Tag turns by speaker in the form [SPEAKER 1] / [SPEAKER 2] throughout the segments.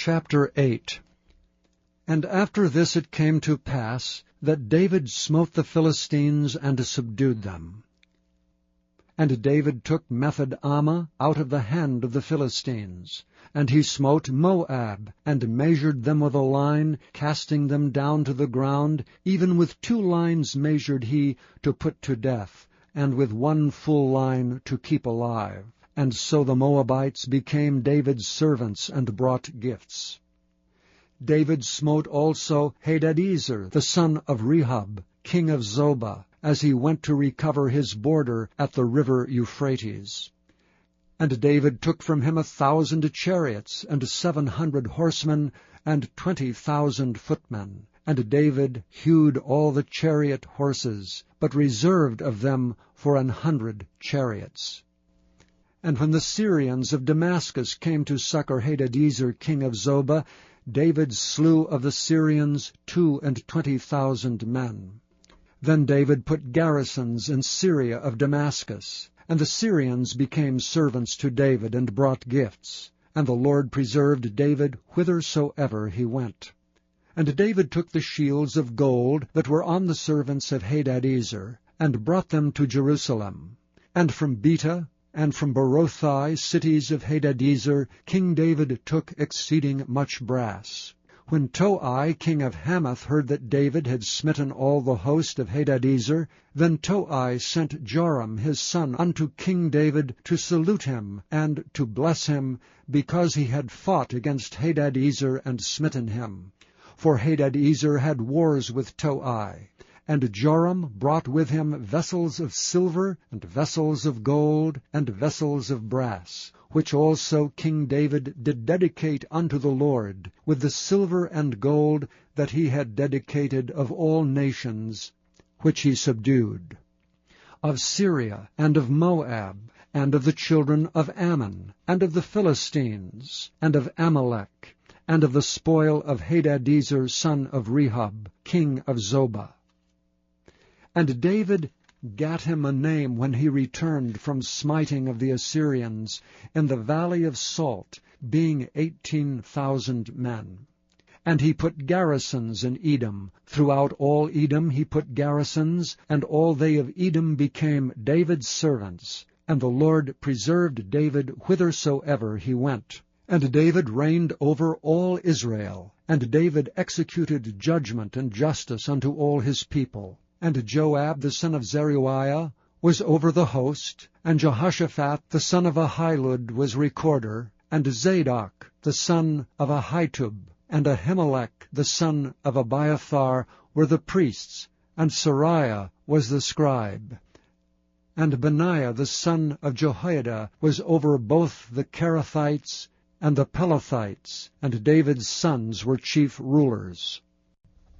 [SPEAKER 1] Chapter 8. And after this it came to pass that David smote the Philistines and subdued them. And David took Method-Ammah out of the hand of the Philistines. And he smote Moab, and measured them with a line, casting them down to the ground. Even with 2 lines measured he to put to death, and with 1 full line to keep alive. And so the Moabites became David's servants, and brought gifts. David smote also Hadadezer, the son of Rehob, king of Zobah, as he went to recover his border at the river Euphrates. And David took from him 1,000 chariots, and 700 horsemen, and 20,000 footmen. And David hewed all the chariot horses, but reserved of them for 100 chariots. And when the Syrians of Damascus came to succor Hadadezer king of Zobah, David slew of the Syrians 22,000 men. Then David put garrisons in Syria of Damascus, and the Syrians became servants to David, and brought gifts. And the Lord preserved David whithersoever he went. And David took the shields of gold that were on the servants of Hadadezer, and brought them to Jerusalem. And from Betah, and from Berothai, cities of Hadadezer, King David took exceeding much brass. When Toi, king of Hamath, heard that David had smitten all the host of Hadadezer, then Toi sent Joram his son unto King David to salute him, and to bless him, because he had fought against Hadadezer and smitten him. For Hadadezer had wars with Toi. And Joram brought with him vessels of silver, and vessels of gold, and vessels of brass, which also King David did dedicate unto the Lord, with the silver and gold that he had dedicated of all nations, which he subdued, of Syria, and of Moab, and of the children of Ammon, and of the Philistines, and of Amalek, and of the spoil of Hadadezer son of Rehob, king of Zobah. And David gat him a name when he returned from smiting of the Assyrians in the valley of Salt, being 18,000 men. And he put garrisons in Edom. Throughout all Edom he put garrisons, and all they of Edom became David's servants. And the Lord preserved David whithersoever he went. And David reigned over all Israel. And David executed judgment and justice unto all his people. And Joab the son of Zeruiah was over the host, and Jehoshaphat the son of Ahilud was recorder, and Zadok the son of Ahitub, and Ahimelech the son of Abiathar were the priests, and Sariah was the scribe. And Benaiah the son of Jehoiada was over both the Kerethites and the Pelethites, and David's sons were chief rulers.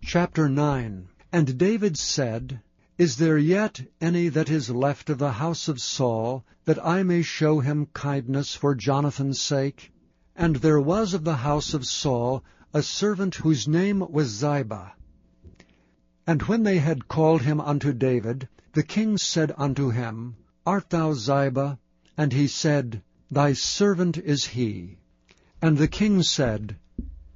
[SPEAKER 1] Chapter 9. And David said, Is there yet any that is left of the house of Saul, that I may show him kindness for Jonathan's sake? And there was of the house of Saul a servant whose name was Ziba. And when they had called him unto David, the king said unto him, Art thou Ziba? And he said, Thy servant is he. And the king said,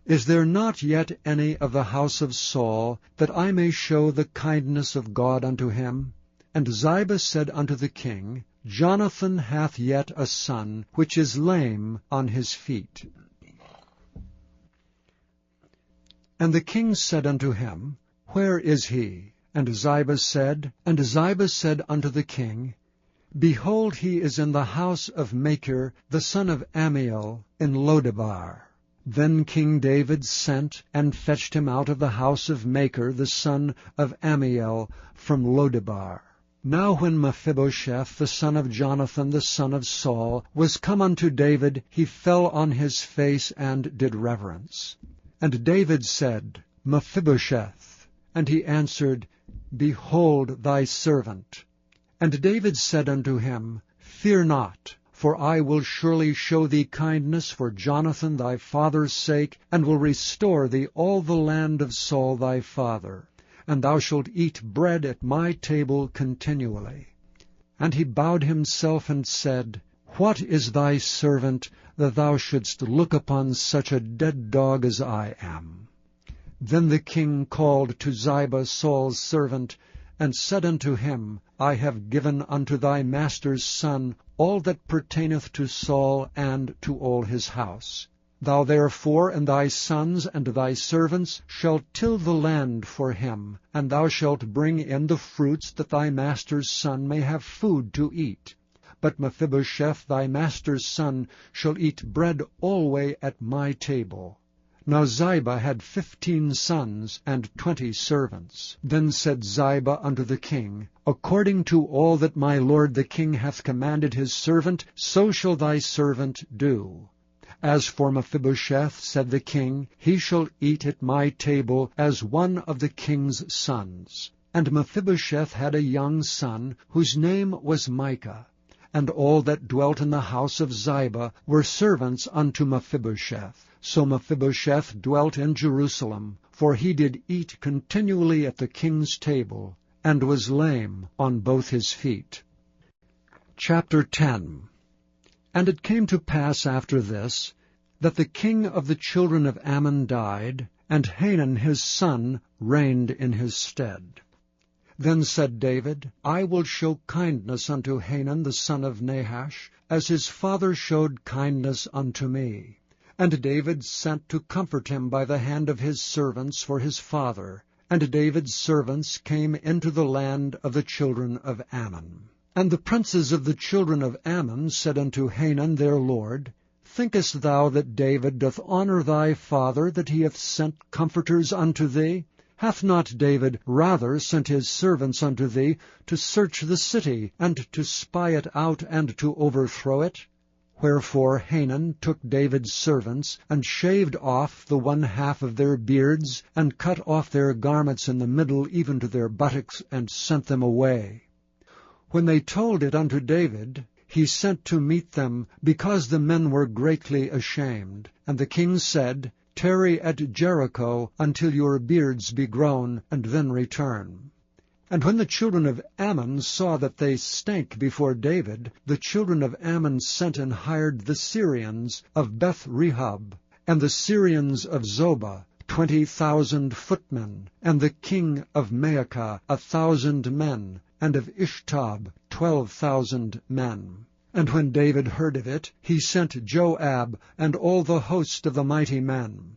[SPEAKER 1] Is there not yet any of the house of Saul, that I may show the kindness of God unto him? And Ziba said unto the king, Jonathan hath yet a son, which is lame on his feet. And the king said unto him, Where is he? And Ziba said unto the king, Behold, he is in the house of Machir, the son of Ammiel, in Lodebar. Then King David sent and fetched him out of the house of Machir, the son of Ammiel, from Lodebar. Now when Mephibosheth, the son of Jonathan, the son of Saul, was come unto David, he fell on his face and did reverence. And David said, Mephibosheth. And he answered, Behold thy servant. And David said unto him, Fear not. For I will surely show thee kindness for Jonathan thy father's sake, and will restore thee all the land of Saul thy father, and thou shalt eat bread at my table continually. And he bowed himself and said, What is thy servant, that thou shouldst look upon such a dead dog as I am? Then the king called to Ziba Saul's servant, and said unto him, I have given unto thy master's son all that pertaineth to Saul and to all his house. Thou therefore and thy sons and thy servants shall till the land for him, and thou shalt bring in the fruits, that thy master's son may have food to eat. But Mephibosheth thy master's son shall eat bread alway at my table. Now Ziba had 15 sons and 20 servants. Then said Ziba unto the king, According to all that my lord the king hath commanded his servant, so shall thy servant do. As for Mephibosheth, said the king, he shall eat at my table as one of the king's sons. And Mephibosheth had a young son, whose name was Micah. And all that dwelt in the house of Ziba were servants unto Mephibosheth. So Mephibosheth dwelt in Jerusalem, for he did eat continually at the king's table, and was lame on both his feet. Chapter 10. And it came to pass after this, that the king of the children of Ammon died, and Hanun his son reigned in his stead. Then said David, I will show kindness unto Hanun the son of Nahash, as his father showed kindness unto me. And David sent to comfort him by the hand of his servants for his father. And David's servants came into the land of the children of Ammon. And the princes of the children of Ammon said unto Hanun their lord, Thinkest thou that David doth honor thy father, that he hath sent comforters unto thee? Hath not David rather sent his servants unto thee to search the city, and to spy it out, and to overthrow it? Wherefore Hanun took David's servants, and shaved off the 1/2 of their beards, and cut off their garments in the middle, even to their buttocks, and sent them away. When they told it unto David, he sent to meet them, because the men were greatly ashamed. And the king said, Tarry at Jericho until your beards be grown, and then return. And when the children of Ammon saw that they stank before David, the children of Ammon sent and hired the Syrians of Beth-rehob, and the Syrians of Zobah, 20,000 footmen, and the king of Maacah 1,000 men, and of Ishtab 12,000 men. And when David heard of it, he sent Joab and all the host of the mighty men.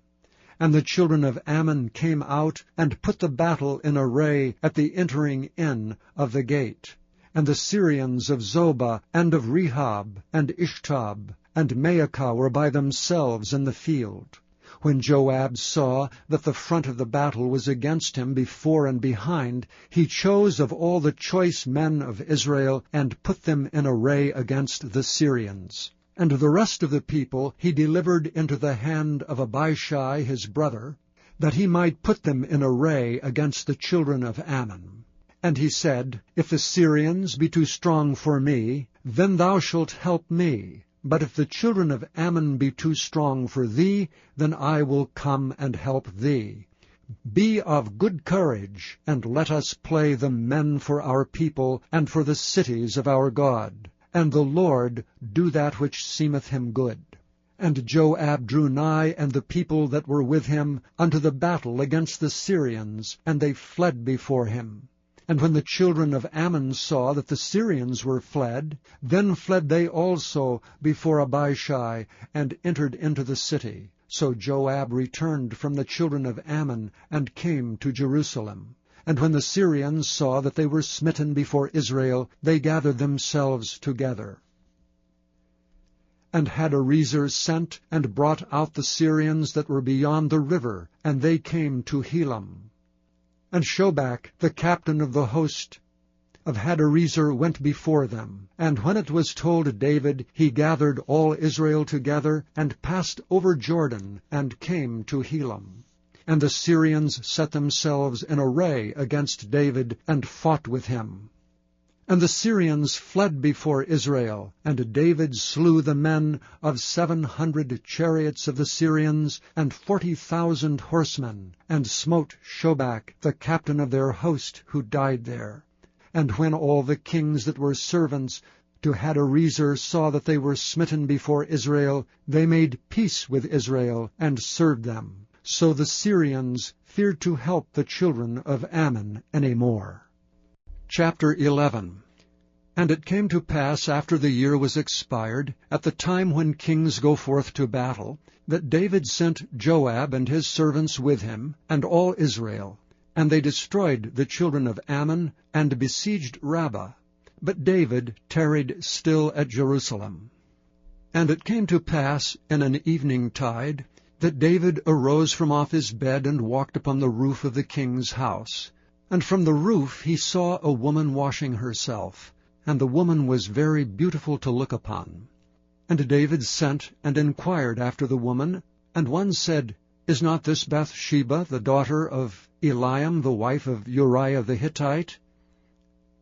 [SPEAKER 1] And the children of Ammon came out, and put the battle in array at the entering in of the gate. And the Syrians of Zobah, and of Rehob, and Ishtab, and Maacah were by themselves in the field. When Joab saw that the front of the battle was against him before and behind, he chose of all the choice men of Israel, and put them in array against the Syrians. And the rest of the people he delivered into the hand of Abishai his brother, that he might put them in array against the children of Ammon. And he said, If the Syrians be too strong for me, then thou shalt help me. But if the children of Ammon be too strong for thee, then I will come and help thee. Be of good courage, and let us play the men for our people, and for the cities of our God. And the Lord do that which seemeth him good. And Joab drew nigh, and the people that were with him, unto the battle against the Syrians, and they fled before him. And when the children of Ammon saw that the Syrians were fled, then fled they also before Abishai, and entered into the city. So Joab returned from the children of Ammon, and came to Jerusalem. And when the Syrians saw that they were smitten before Israel, they gathered themselves together. And Hadarezer sent, and brought out the Syrians that were beyond the river, and they came to Helam. And Shobach, the captain of the host of Hadarezer, went before them. And when it was told David, he gathered all Israel together, and passed over Jordan, and came to Helam. And the Syrians set themselves in array against David, and fought with him. And the Syrians fled before Israel, and David slew the men of 700 chariots of the Syrians, and 40,000 horsemen, and smote Shobach, the captain of their host, who died there. And when all the kings that were servants to Hadarezer saw that they were smitten before Israel, they made peace with Israel, and served them. So the Syrians feared to help the children of Ammon any more. Chapter 11. And it came to pass, after the year was expired, at the time when kings go forth to battle, that David sent Joab and his servants with him, and all Israel. And they destroyed the children of Ammon, and besieged Rabbah. But David tarried still at Jerusalem. And it came to pass in an evening tide, that David arose from off his bed, and walked upon the roof of the king's house. And from the roof he saw a woman washing herself, and the woman was very beautiful to look upon. And David sent and inquired after the woman, and one said, Is not this Bathsheba, the daughter of Eliam, the wife of Uriah the Hittite?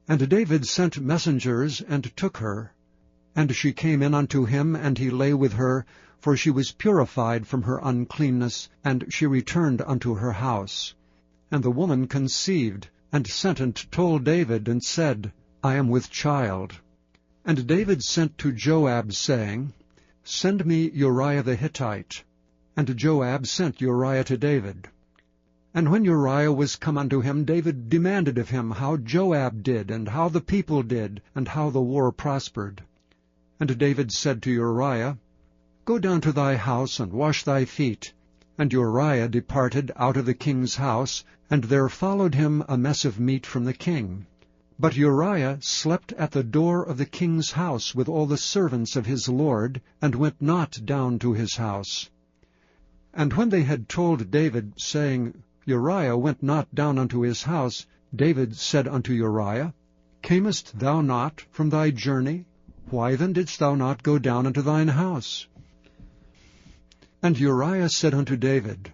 [SPEAKER 1] And David sent messengers, and took her. And she came in unto him, and he lay with her, for she was purified from her uncleanness, and she returned unto her house. And the woman conceived, and sent and told David, and said, I am with child. And David sent to Joab, saying, Send me Uriah the Hittite. And Joab sent Uriah to David. And when Uriah was come unto him, David demanded of him how Joab did, and how the people did, and how the war prospered. And David said to Uriah, Go down to thy house, and wash thy feet. And Uriah departed out of the king's house, and there followed him a mess of meat from the king. But Uriah slept at the door of the king's house with all the servants of his lord, and went not down to his house. And when they had told David, saying, Uriah went not down unto his house, David said unto Uriah, Camest thou not from thy journey? Why then didst thou not go down unto thine house? And Uriah said unto David,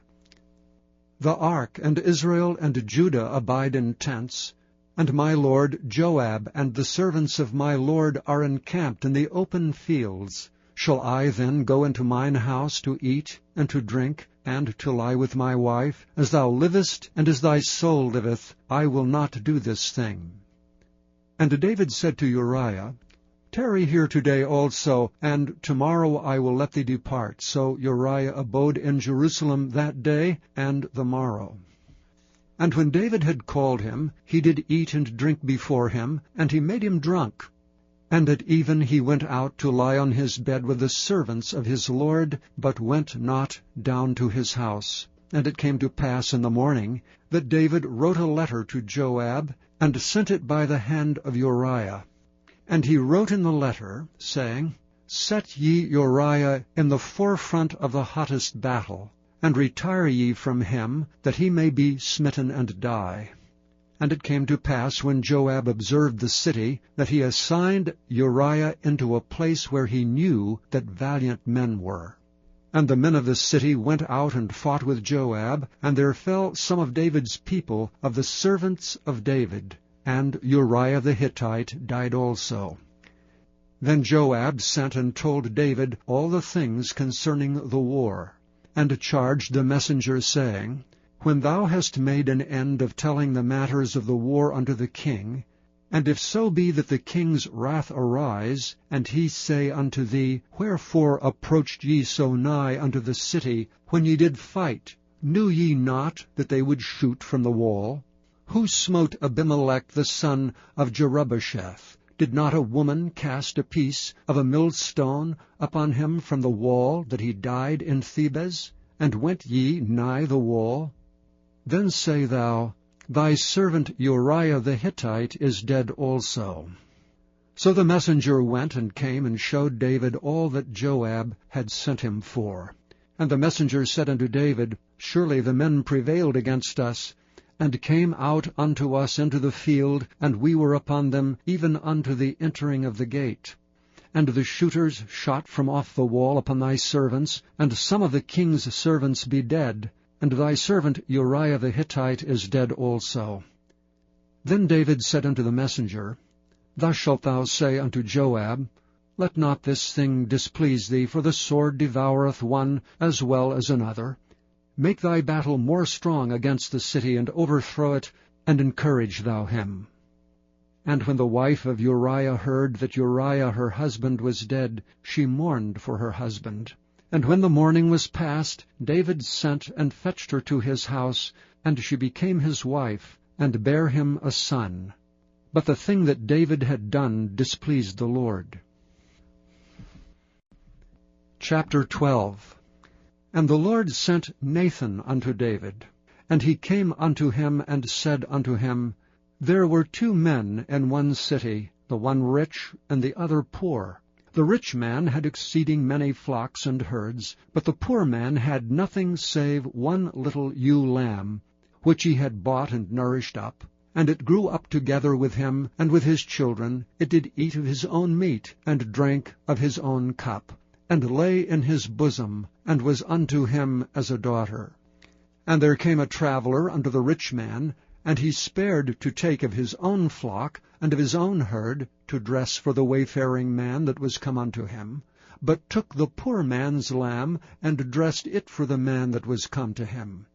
[SPEAKER 1] The ark and Israel and Judah abide in tents, and my lord Joab and the servants of my lord are encamped in the open fields. Shall I then go into mine house to eat and to drink, and to lie with my wife? As thou livest, and as thy soul liveth, I will not do this thing. And David said to Uriah, Tarry here today also, and tomorrow I will let thee depart. So Uriah abode in Jerusalem that day and the morrow. And when David had called him, he did eat and drink before him, and he made him drunk. And at even he went out to lie on his bed with the servants of his lord, but went not down to his house. And it came to pass in the morning that David wrote a letter to Joab, and sent it by the hand of Uriah. And he wrote in the letter, saying, Set ye Uriah in the forefront of the hottest battle, and retire ye from him, that he may be smitten and die. And it came to pass, when Joab observed the city, that he assigned Uriah into a place where he knew that valiant men were. And the men of the city went out and fought with Joab, and there fell some of David's people, of the servants of David, and Uriah the Hittite died also. Then Joab sent and told David all the things concerning the war, and charged the messenger, saying, When thou hast made an end of telling the matters of the war unto the king, and if so be that the king's wrath arise, and he say unto thee, Wherefore approached ye so nigh unto the city, when ye did fight? Knew ye not that they would shoot from the wall? Who smote Abimelech the son of Jerubbesheth? Did not a woman cast a piece of a millstone upon him from the wall, that he died in Thebez? And went ye nigh the wall? Then say thou, Thy servant Uriah the Hittite is dead also. So the messenger went and came and showed David all that Joab had sent him for. And the messenger said unto David, Surely the men prevailed against us, and came out unto us into the field, and we were upon them, even unto the entering of the gate. And the shooters shot from off the wall upon thy servants, and some of the king's servants be dead, and thy servant Uriah the Hittite is dead also. Then David said unto the messenger, Thus shalt thou say unto Joab, Let not this thing displease thee, for the sword devoureth one as well as another. Make thy battle more strong against the city, and overthrow it, and encourage thou him. And when the wife of Uriah heard that Uriah her husband was dead, she mourned for her husband. And when the mourning was past, David sent and fetched her to his house, and she became his wife, and bare him a son. But the thing that David had done displeased the Lord. Chapter 12. And the Lord sent Nathan unto David. And he came unto him, and said unto him, There were 2 men in one city, the one rich, and the other poor. The rich man had exceeding many flocks and herds, but the poor man had nothing save one little ewe lamb, which he had bought and nourished up. And it grew up together with him, and with his children. It did eat of his own meat, and drank of his own cup, and lay in his bosom, and was unto him as a daughter. And there came a traveller unto the rich man, and he spared to take of his own flock, and of his own herd, to dress for the wayfaring man that was come unto him, but took the poor man's lamb, and dressed it for the man that was come to him.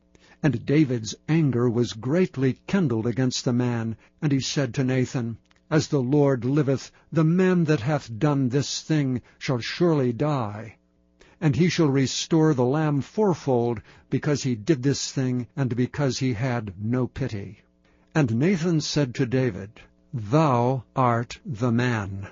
[SPEAKER 1] And David's anger was greatly kindled against the man, and he said to Nathan, As the Lord liveth, the man that hath done this thing shall surely die. And he shall restore the lamb fourfold, because he did this thing, and because he had no pity. And Nathan said to David, Thou art the man.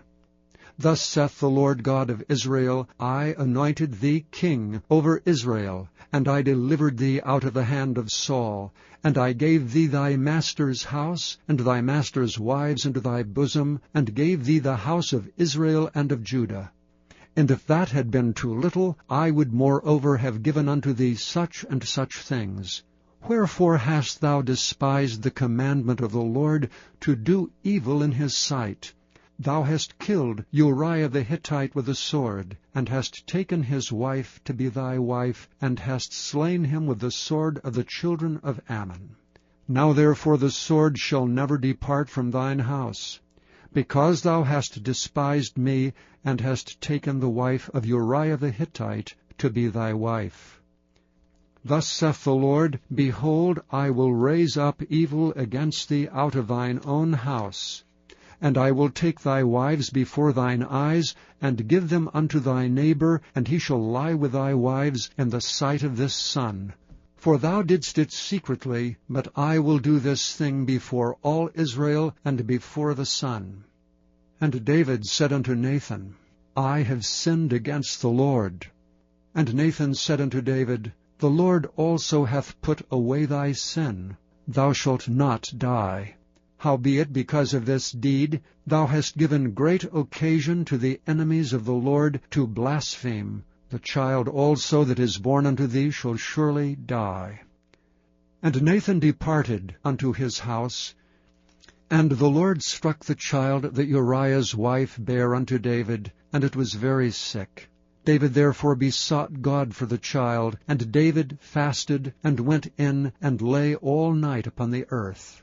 [SPEAKER 1] Thus saith the Lord God of Israel, I anointed thee king over Israel, and I delivered thee out of the hand of Saul, and I gave thee thy master's house, and thy master's wives into thy bosom, and gave thee the house of Israel and of Judah. And if that had been too little, I would moreover have given unto thee such and such things. Wherefore hast thou despised the commandment of the Lord, to do evil in his sight? Thou hast killed Uriah the Hittite with a sword, and hast taken his wife to be thy wife, and hast slain him with the sword of the children of Ammon. Now therefore the sword shall never depart from thine house, because thou hast despised me, and hast taken the wife of Uriah the Hittite to be thy wife. Thus saith the Lord, Behold, I will raise up evil against thee out of thine own house, and I will take thy wives before thine eyes, and give them unto thy neighbor, and he shall lie with thy wives in the sight of this sun. For thou didst it secretly, but I will do this thing before all Israel, and before the sun. And David said unto Nathan, I have sinned against the Lord. And Nathan said unto David, The Lord also hath put away thy sin. Thou shalt not die. Howbeit, because of this deed, thou hast given great occasion to the enemies of the Lord to blaspheme. The child also that is born unto thee shall surely die. And Nathan departed unto his house, and the Lord struck the child that Uriah's wife bare unto David, and it was very sick. David therefore besought God for the child, and David fasted, and went in, and lay all night upon the earth.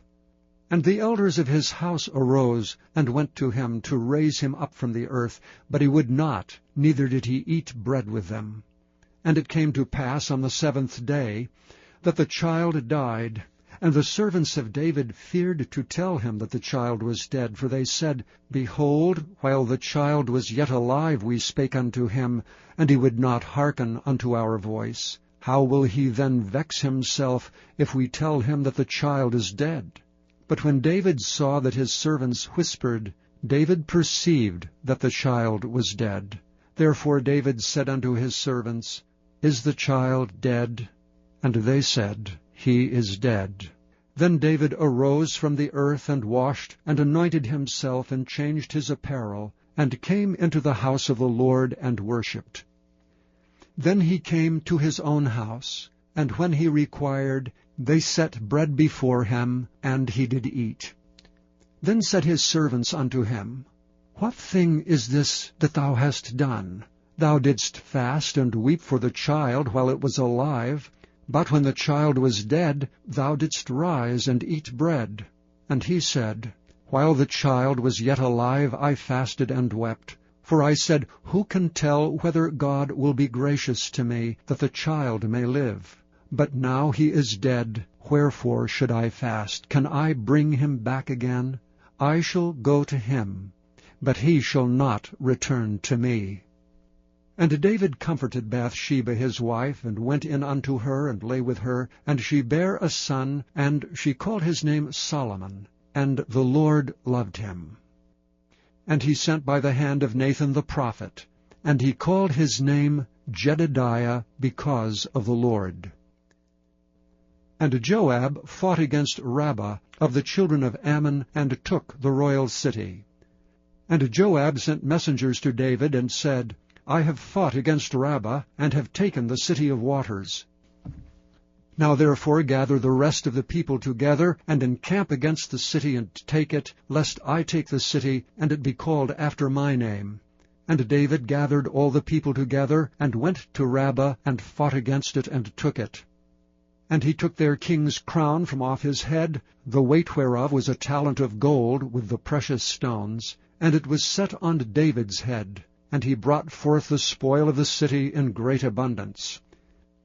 [SPEAKER 1] And the elders of his house arose, and went to him to raise him up from the earth, but he would not, neither did he eat bread with them. And it came to pass on the 7th day, that the child died. And the servants of David feared to tell him that the child was dead, for they said, Behold, while the child was yet alive we spake unto him, and he would not hearken unto our voice. How will he then vex himself, if we tell him that the child is dead? But when David saw that his servants whispered, David perceived that the child was dead. Therefore David said unto his servants, Is the child dead? And they said, He is dead. Then David arose from the earth, and washed, and anointed himself, and changed his apparel, and came into the house of the Lord, and worshipped. Then he came to his own house, and when he required, they set bread before him, and he did eat. Then said his servants unto him, What thing is this that thou hast done? Thou didst fast and weep for the child while it was alive, but when the child was dead, thou didst rise and eat bread. And he said, While the child was yet alive, I fasted and wept. For I said, Who can tell whether God will be gracious to me, that the child may live? But now he is dead, wherefore should I fast? Can I bring him back again? I shall go to him, but he shall not return to me. And David comforted Bathsheba his wife, and went in unto her, and lay with her. And she bare a son, and she called his name Solomon. And the Lord loved him. And he sent by the hand of Nathan the prophet, and he called his name Jedidiah, because of the Lord. And Joab fought against Rabbah of the children of Ammon, and took the royal city. And Joab sent messengers to David, and said, I have fought against Rabbah, and have taken the city of waters. Now therefore gather the rest of the people together, and encamp against the city, and take it, lest I take the city, and it be called after my name. And David gathered all the people together, and went to Rabbah, and fought against it, and took it. And he took their king's crown from off his head, the weight whereof was a talent of gold with the precious stones, and it was set on David's head. And he brought forth the spoil of the city in great abundance.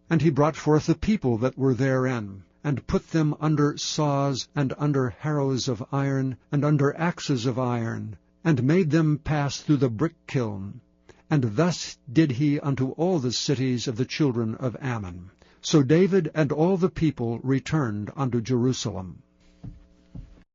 [SPEAKER 1] And he brought forth the people that were therein, and put them under saws, and under harrows of iron, and under axes of iron, and made them pass through the brick kiln. And thus did he unto all the cities of the children of Ammon. So David and all the people returned unto Jerusalem.